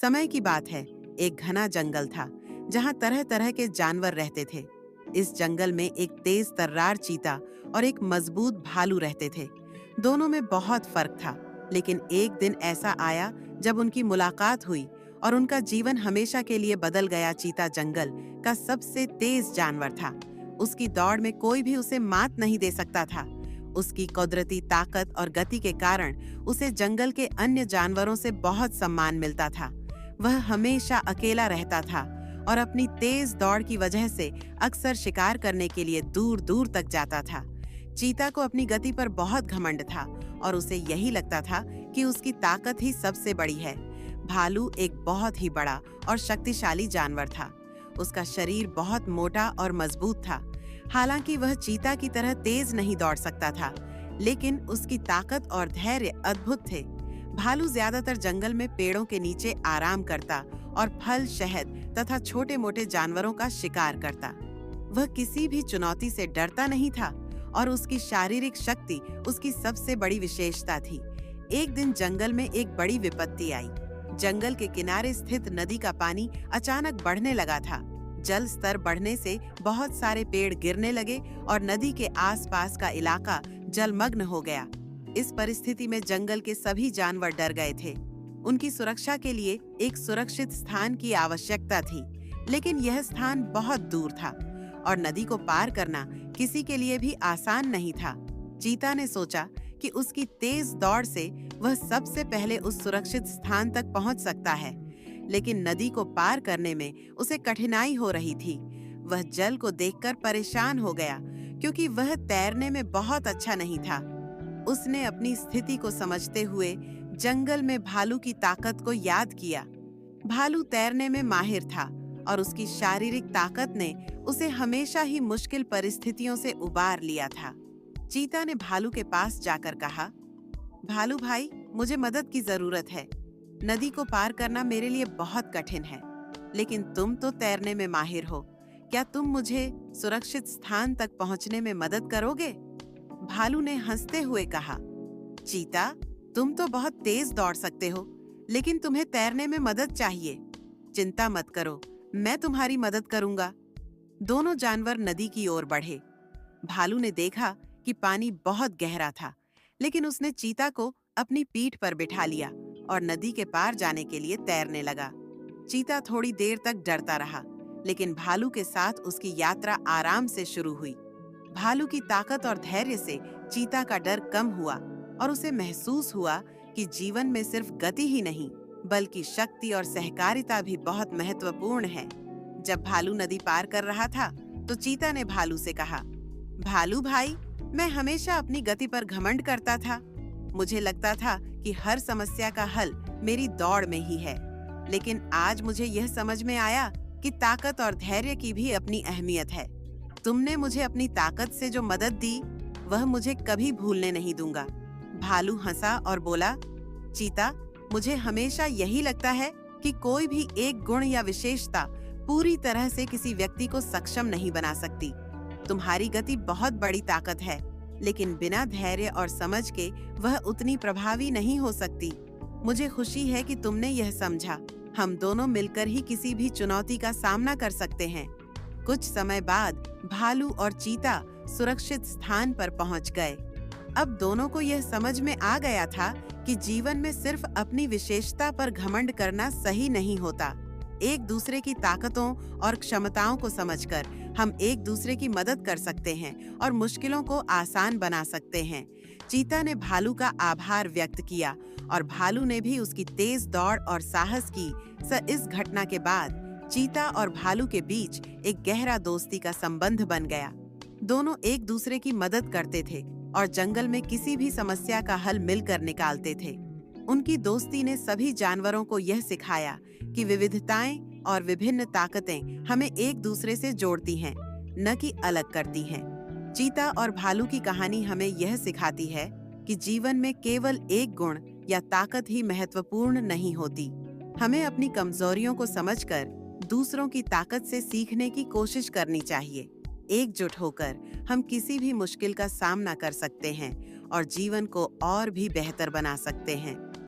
समय की बात है, एक घना जंगल था जहां तरह तरह के जानवर रहते थे। इस जंगल में एक तेज तर्रार चीता और एक मजबूत भालू रहते थे। दोनों में बहुत फर्क था, लेकिन एक दिन ऐसा आया जब उनकी मुलाकात हुई और उनका जीवन हमेशा के लिए बदल गया। चीता जंगल का सबसे तेज जानवर था। उसकी दौड़ में कोई भी उसे मात नहीं दे सकता था। उसकी कुदरती ताकत और गति के कारण उसे जंगल के अन्य जानवरों से बहुत सम्मान मिलता था। वह हमेशा अकेला रहता था और अपनी तेज दौड़ की वजह से अक्सर शिकार करने के लिए दूर दूर तक जाता था। चीता को अपनी गति पर बहुत घमंड था और उसे यही लगता था कि उसकी ताकत ही सबसे बड़ी है। भालू एक बहुत ही बड़ा और शक्तिशाली जानवर था। उसका शरीर बहुत मोटा और मजबूत था। हालांकि वह चीता की तरह तेज नहीं दौड़ सकता था, लेकिन उसकी ताकत और धैर्य अद्भुत थे। भालू ज्यादातर जंगल में पेड़ों के नीचे आराम करता और फल, शहद तथा छोटे मोटे जानवरों का शिकार करता। वह किसी भी चुनौती से डरता नहीं था और उसकी शारीरिक शक्ति उसकी सबसे बड़ी विशेषता थी। एक दिन जंगल में एक बड़ी विपत्ति आई। जंगल के किनारे स्थित नदी का पानी अचानक बढ़ने लगा था। जल स्तर बढ़ने से बहुत सारे पेड़ गिरने लगे और नदी के आसपास का इलाका जलमग्न हो गया। इस परिस्थिति में जंगल के सभी जानवर डर गए थे। उनकी सुरक्षा के लिए एक सुरक्षित स्थान की आवश्यकता थी, लेकिन यह स्थान बहुत दूर था और नदी को पार करना किसी के लिए भी आसान नहीं था। चीता ने सोचा कि उसकी तेज दौड़ से वह सबसे पहले उस सुरक्षित स्थान तक पहुंच सकता है, लेकिन नदी को पार करने में उसे कठिनाई हो रही थी। वह जल को देखकर परेशान हो गया, क्योंकि वह तैरने में बहुत अच्छा नहीं था। उसने अपनी स्थिति को समझते हुए जंगल में भालू की ताकत को याद किया। भालू तैरने में माहिर था और उसकी शारीरिक ताकत ने उसे हमेशा ही मुश्किल परिस्थितियों से उबार लिया था। चीता ने भालू के पास जाकर कहा, भालू भाई, मुझे मदद की जरूरत है। नदी को पार करना मेरे लिए बहुत कठिन है, लेकिन तुम तो तैरने में माहिर हो। क्या तुम मुझे सुरक्षित स्थान तक पहुंचने में मदद करोगे? भालू ने हंसते हुए कहा, चीता, तुम तो बहुत तेज दौड़ सकते हो, लेकिन तुम्हें तैरने में मदद चाहिए। चिंता मत करो, मैं तुम्हारी मदद करूंगा। दोनों जानवर नदी की ओर बढ़े। भालू ने देखा कि पानी बहुत गहरा था, लेकिन उसने चीता को अपनी पीठ पर बिठा लिया और नदी के पार जाने के लिए तैरने लगा। चीता थोड़ी देर तक डरता रहा, लेकिन भालू के साथ उसकी यात्रा आराम से शुरू हुई। भालू की ताकत और धैर्य से चीता का डर कम हुआ और उसे महसूस हुआ कि जीवन में सिर्फ गति ही नहीं, बल्कि शक्ति और सहकारिता भी बहुत महत्वपूर्ण है। जब भालू नदी पार कर रहा था, तो चीता ने भालू से कहा, भालू भाई, मैं हमेशा अपनी गति पर घमंड करता था। मुझे लगता था कि हर समस्या का हल मेरी दौड़ में ही है, लेकिन आज मुझे यह समझ में आया कि ताकत और धैर्य की भी अपनी अहमियत है। तुमने मुझे अपनी ताकत से जो मदद दी, वह मुझे कभी भूलने नहीं दूंगा। भालू हंसा और बोला, चीता, मुझे हमेशा यही लगता है कि कोई भी एक गुण या विशेषता पूरी तरह से किसी व्यक्ति को सक्षम नहीं बना सकती। तुम्हारी गति बहुत बड़ी ताकत है, लेकिन बिना धैर्य और समझ के वह उतनी प्रभावी नहीं हो सकती। मुझे खुशी है कि तुमने यह समझा। हम दोनों मिलकर ही किसी भी चुनौती का सामना कर सकते हैं। कुछ समय बाद भालू और चीता सुरक्षित स्थान पर पहुंच गए। अब दोनों को यह समझ में आ गया था कि जीवन में सिर्फ अपनी विशेषता पर घमंड करना सही नहीं होता। एक दूसरे की ताकतों और क्षमताओं को समझकर हम एक दूसरे की मदद कर सकते हैं और मुश्किलों को आसान बना सकते हैं। चीता ने भालू का आभार व्यक्त किया और भालू ने भी उसकी तेज दौड़ और साहस की। इस घटना के बाद चीता और भालू के बीच एक गहरा दोस्ती का संबंध बन गया। दोनों एक दूसरे की मदद करते थे और जंगल में किसी भी समस्या का हल मिलकर निकालते थे। उनकी दोस्ती ने सभी जानवरों को यह सिखाया कि विविधताएं और विभिन्न ताकतें हमें एक दूसरे से जोड़ती हैं, न कि अलग करती हैं। चीता और भालू की कहानी हमें यह सिखाती है कि जीवन में केवल एक गुण या ताकत ही महत्वपूर्ण नहीं होती। हमें अपनी कमजोरियों को समझकर दूसरों की ताकत से सीखने की कोशिश करनी चाहिए। एकजुट होकर हम किसी भी मुश्किल का सामना कर सकते हैं और जीवन को और भी बेहतर बना सकते हैं।